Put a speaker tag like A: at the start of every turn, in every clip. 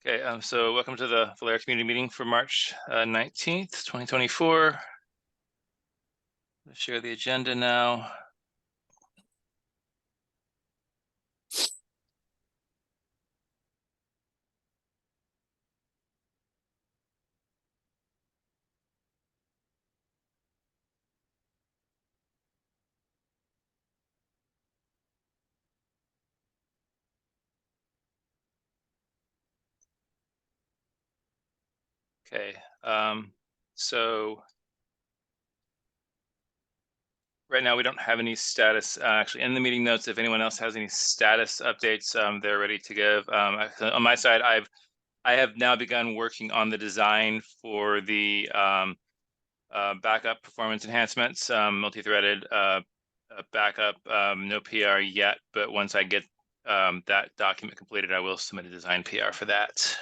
A: Okay, so welcome to the Velero community meeting for March 19th, 2024. Let's share the agenda now. Okay, so right now we don't have any status actually in the meeting notes. If anyone else has any status updates, they're ready to give. On my side, I have now begun working on the design for the backup performance enhancements, multi-threaded backup, no PR yet, but once I get that document completed, I will submit a design PR for that.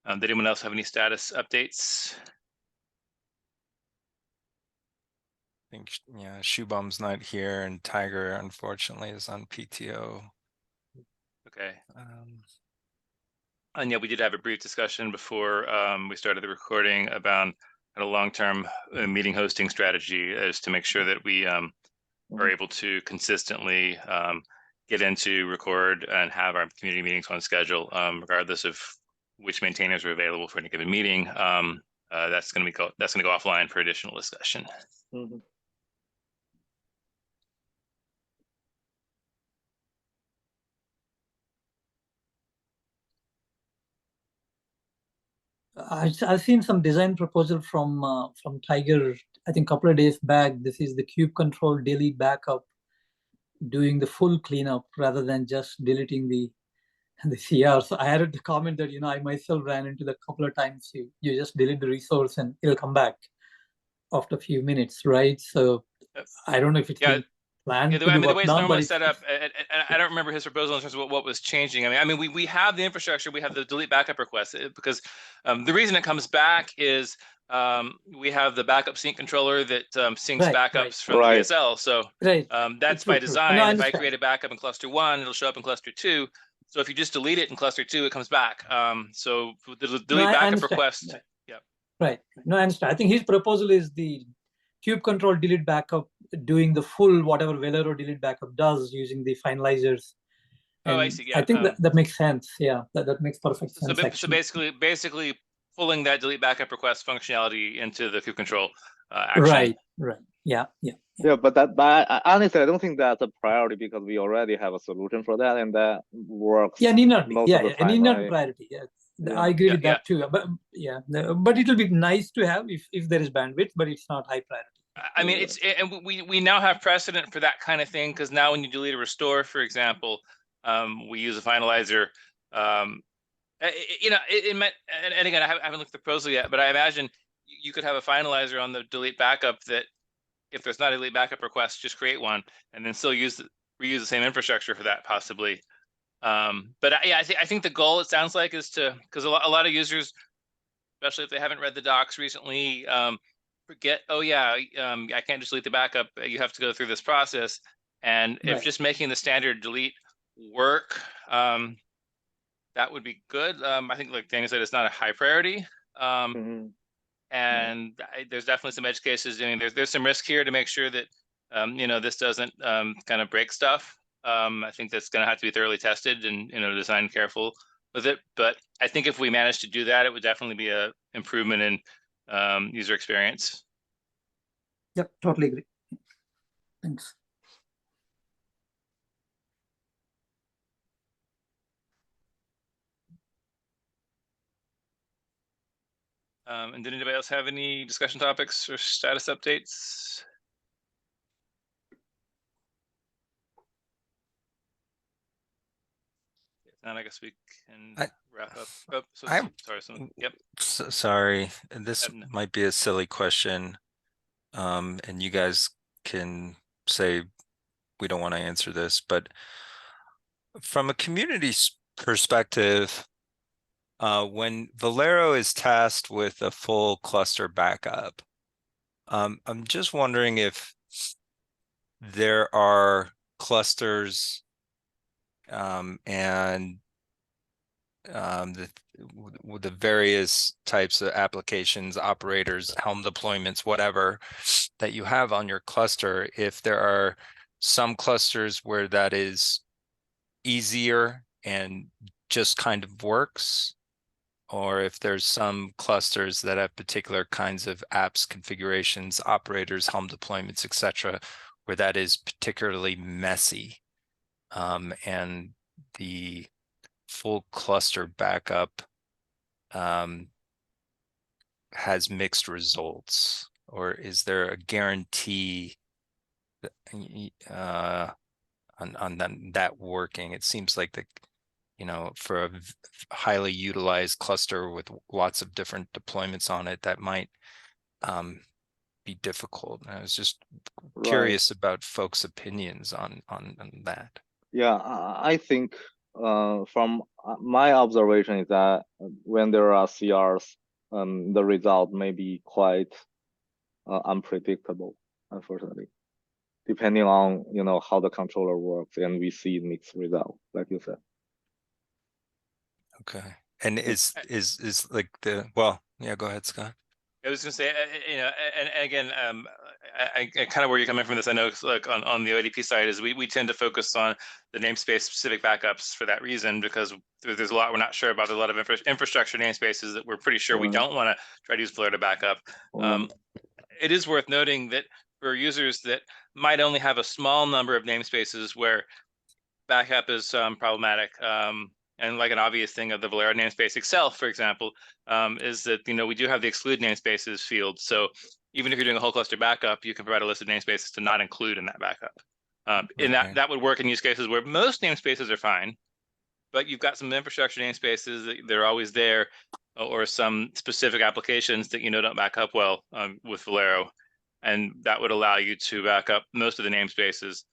A: Did anyone else have any status updates?
B: I think, yeah, Shoebum's not here, and Tiger, unfortunately, is on PTO.
A: Okay. And yeah, we did have a brief discussion before we started the recording about a long-term meeting hosting strategy, as to make sure that we are able to consistently get into, record, and have our community meetings on schedule, regardless of which maintainers are available for any given meeting. That's going to go offline for additional discussion.
C: Mm-hmm. I've seen some design proposal from Tiger. I think a couple of days back. This is the kube control delete backup, doing the full cleanup rather than just deleting the CR. So I added the comment that I myself ran into that a couple of times. You just delete the resource and it'll come back after a few minutes, right? So I don't know if it's been planned to be
A: the way it's normally
C: but
A: set up, and I don't remember his proposal in terms of what was changing. I mean, we have the infrastructure, we have the delete backup request, because the reason it comes back is we have the backup sync controller that syncs backups from the PSL. So that's by design. No, if I create a backup in cluster 1, it'll show up in cluster 2. So if you just delete it in cluster 2, it comes back. So the delete backup request. Yeah.
C: Right. No, I understand. I think his proposal is the kube control delete backup, doing the full whatever Velero delete backup does using the finalizers. And
A: I see. Yeah,
C: I think that makes sense. Yeah, that makes perfect sense.
A: So basically pulling that delete backup request functionality into the kube control action.
C: Right. Yeah.
D: But honestly, I don't think that's a priority, because we already have a solution for that, and that works.
C: Yeah, need not be.
D: Most of the time,
C: need not be priority. I agree with that too. But but it will be nice to have if there is bandwidth, but it's not high priority.
A: I mean, and we now have precedent for that kind of thing, because now when you delete a restore, for example, we use a finalizer. It meant, and again, I haven't looked at the proposal yet, but I imagine you could have a finalizer on the delete backup that, if there's not a delete backup request, just create one and then still reuse the same infrastructure for that, possibly. But I think the goal, it sounds like, is to, because a lot of users, especially if they haven't read the docs recently, forget, I can't just delete the backup. You have to go through this process. And if just making the standard delete work, that would be good. I think, like Danny said, it's not a high priority. And there's definitely some edge cases. I mean, there's some risk here to make sure that this doesn't kind of break stuff. I think that's going to have to be thoroughly tested and designed careful with it. But I think if we manage to do that, it would definitely be a improvement in user experience.
C: Yep, totally agree. Thanks.
A: And did anybody else have any discussion topics or status updates? And I guess we can wrap up.
B: Sorry, this might be a silly question, and you guys can say we don't want to answer this, but from a community perspective, when Velero is tasked with a full cluster backup, I'm just wondering if there are clusters and the various types of applications, operators, Helm deployments, whatever that you have on your cluster, if there are some clusters where that is easier and just kind of works, or if there's some clusters that have particular kinds of apps, configurations, operators, Helm deployments, etc., where that is particularly messy. And the full cluster backup has mixed results, or is there a guarantee on that working? It seems like for a highly utilized cluster with lots of different deployments on it, that might be difficult. I was just curious about folks' opinions on that.
D: Yeah, I think from my observation is that when there are CRs, the result may be quite unpredictable, unfortunately, depending on how the controller works, and we see mixed result, like you said.
B: Okay, and is like yeah, go ahead, Scott.
A: I was going to say, and again, I kind of where you're coming from this. I know, like on the ODP side, is we tend to focus on the namespace specific backups for that reason, because there's a lot we're not sure about. There's a lot of infrastructure namespaces that we're pretty sure we don't want to try to use Velero to backup. It is worth noting that for users that might only have a small number of namespaces where backup is problematic. And like an obvious thing of the Velero namespace itself, for example, is that we do have the exclude namespaces field. So even if you're doing a whole cluster backup, you can provide a list of namespaces to not include in that backup. And that would work in use cases where most namespaces are fine, but you've got some infrastructure namespaces that they're always there, or some specific applications that don't back up well with Velero, and that would allow you to back up most of the namespaces,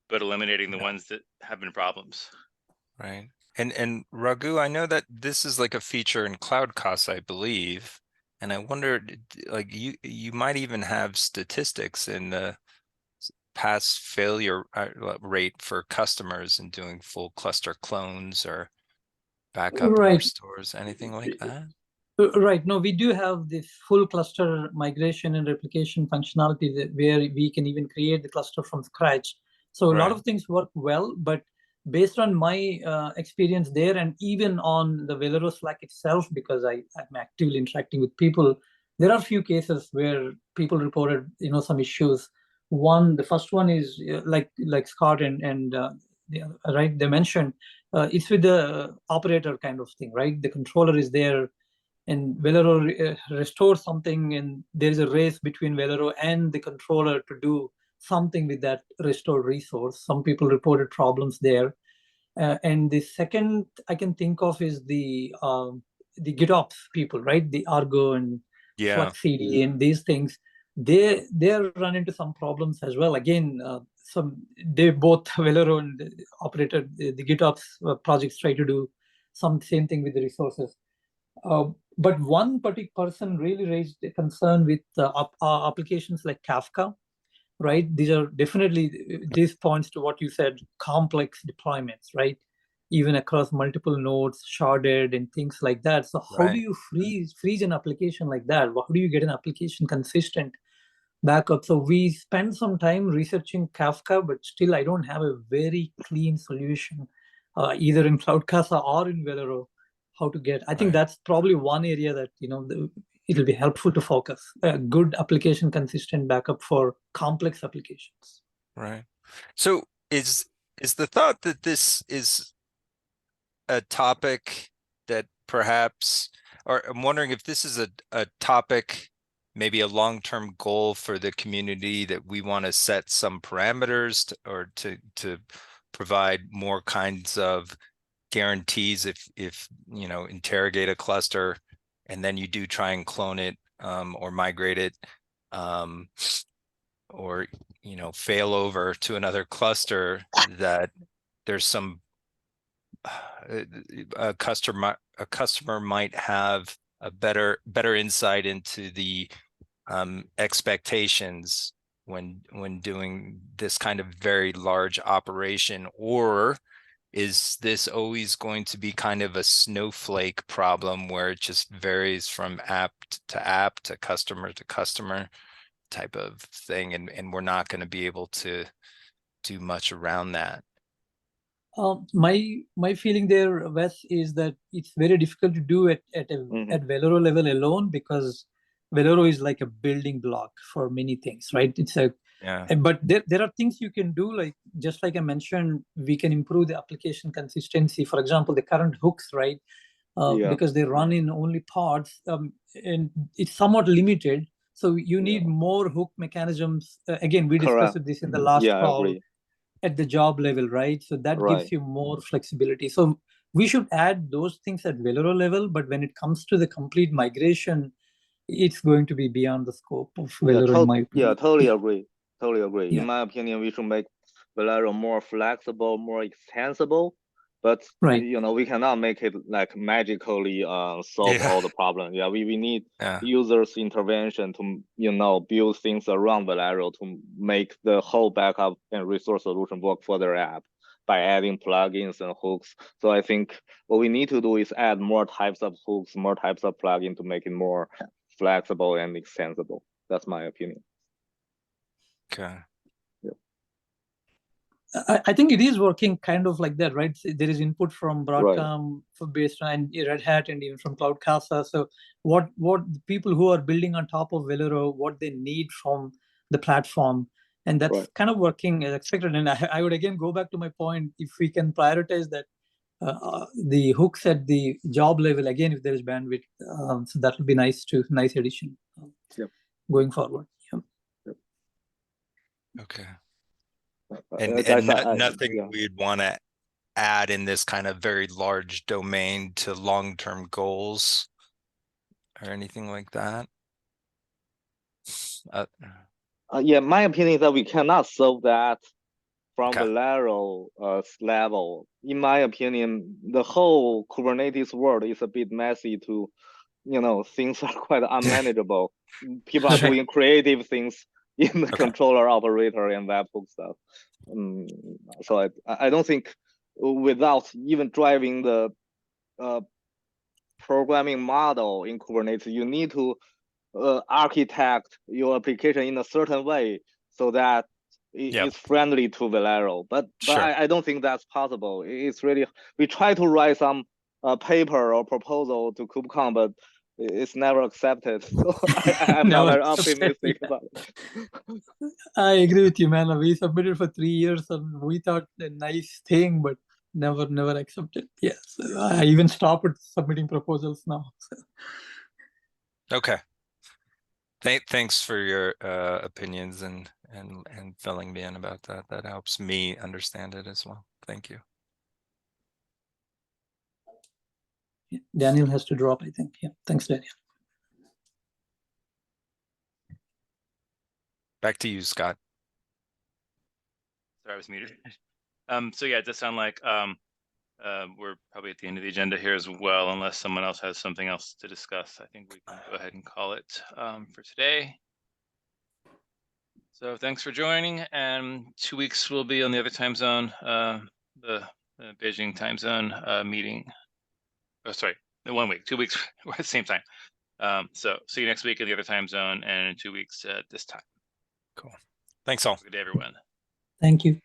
A: but eliminating the ones that have been problems.
B: Right. And Raghu, I know that this is like a feature in Cloud Costs, I believe, and I wonder, like you might even have statistics in the pass failure rate for customers in doing full cluster clones or backup and restores, anything like that?
C: Right. No, we do have this full cluster migration and replication functionality where we can even create the cluster from scratch. So a lot of things work well, but based on my experience there, and even on the Velero Slack itself, because I'm actively interacting with people, there are a few cases where people reported, some issues. The first one is like Scott and they mentioned, it's with the operator kind of thing, right? The controller is there, and Velero restores something, and there is a race between Velero and the controller to do something with that restored resource. Some people reported problems there. And the second I can think of is the GitOps people, right? The Argo and Flux CD and these things. They're run into some problems as well. Again, they both Velero and the operator, the GitOps projects try to do some same thing with the resources. But one particular person really raised a concern with applications like Kafka, right? These are definitely, this points to what you said, complex deployments, right? Even across multiple nodes, sharded and things like that. So how do you freeze an application like that? How do you get an application consistent backup? So we spent some time researching Kafka, but still I don't have a very clean solution, either in Cloud Casa or in Velero, how to get. I think that's probably one area that it'll be helpful to focus. A good application consistent backup for complex applications.
B: Right. So is the thought that this is a topic that perhaps, or I'm wondering if this is a topic, maybe a long-term goal for the community, that we want to set some parameters to provide more kinds of guarantees if interrogate a cluster and then you do try and clone it or migrate it or fail over to another cluster, that there's some a customer might have a better insight into the expectations when doing this kind of very large operation, or is this always going to be kind of a snowflake problem where it just varies from app to customer type of thing, and we're not going to be able to do much around that?
C: My feeling there, Wes, is that it's very difficult to do at Velero level alone, because Velero is like a building block for many things, right? But there are things you can do, like just like I mentioned, we can improve the application consistency. For example, the current hooks, right? Because they run in only pods, and it's somewhat limited. So you need more hook mechanisms. Again, we discussed this in the last call. At the job level, right? So that gives you more flexibility. So we should add those things at Velero level, but when it comes to the complete migration, it's going to be beyond the scope of Velero, in my opinion.
D: Yeah, totally agree. Totally agree. In my opinion, we should make Velero more flexible, more extensible. But you know, we cannot make it like magically solve all the problems. Yeah, we need users' intervention to, you know, build things around Velero to make the whole backup and resource solution work for their app by adding plugins and hooks. So I think what we need to do is add more types of hooks, more types of plugins to make it more flexible and extensible. That's my opinion.
B: Okay.
C: I think it is working kind of like that, right? There is input from Broadcom based on Red Hat, and even from Cloud Casa. So what people who are building on top of Velero, what they need from the platform, and that's kind of working as expected. And I would again go back to my point: if we can prioritize that, the hooks at the job level, again, if there is bandwidth, so that would be nice addition going forward.
B: Okay. And nothing we'd want to add in this kind of very large domain to long-term goals or anything like that?
D: Yeah, my opinion is that we cannot solve that from Velero level. In my opinion, the whole Kubernetes world is a bit messy to, you know, things are quite unmanageable. People are doing creative things in the controller operator and webhook stuff. So I don't think, without even driving the programming model in Kubernetes, you need to architect your application in a certain way so that it's friendly to Velero. But I don't think that's possible. It's really, we try to write some paper or proposal to KubeCon, but it's never accepted. So I'm not very optimistic about it.
C: I agree with you, man. We submitted for 3 years and we thought a nice thing, but never accepted. Yes, I even stopped submitting proposals now.
B: Okay. Thanks for your opinions and filling me in about that. That helps me understand it as well. Thank you.
C: Daniel has to drop, I think. Yeah, thanks, Daniel.
B: Back to you, Scott.
A: Sorry, I was muted. So yeah, it does sound like we're probably at the end of the agenda here as well, unless someone else has something else to discuss. I think we can go ahead and call it for today. So thanks for joining, and 2 weeks we'll be on the other time zone, the Beijing time zone meeting. Oh, sorry, 1 week, 2 weeks, we're at the same time. So see you next week in the other time zone, and in 2 weeks at this time.
B: Cool. Thanks all.
A: Good day, everyone.
C: Thank you.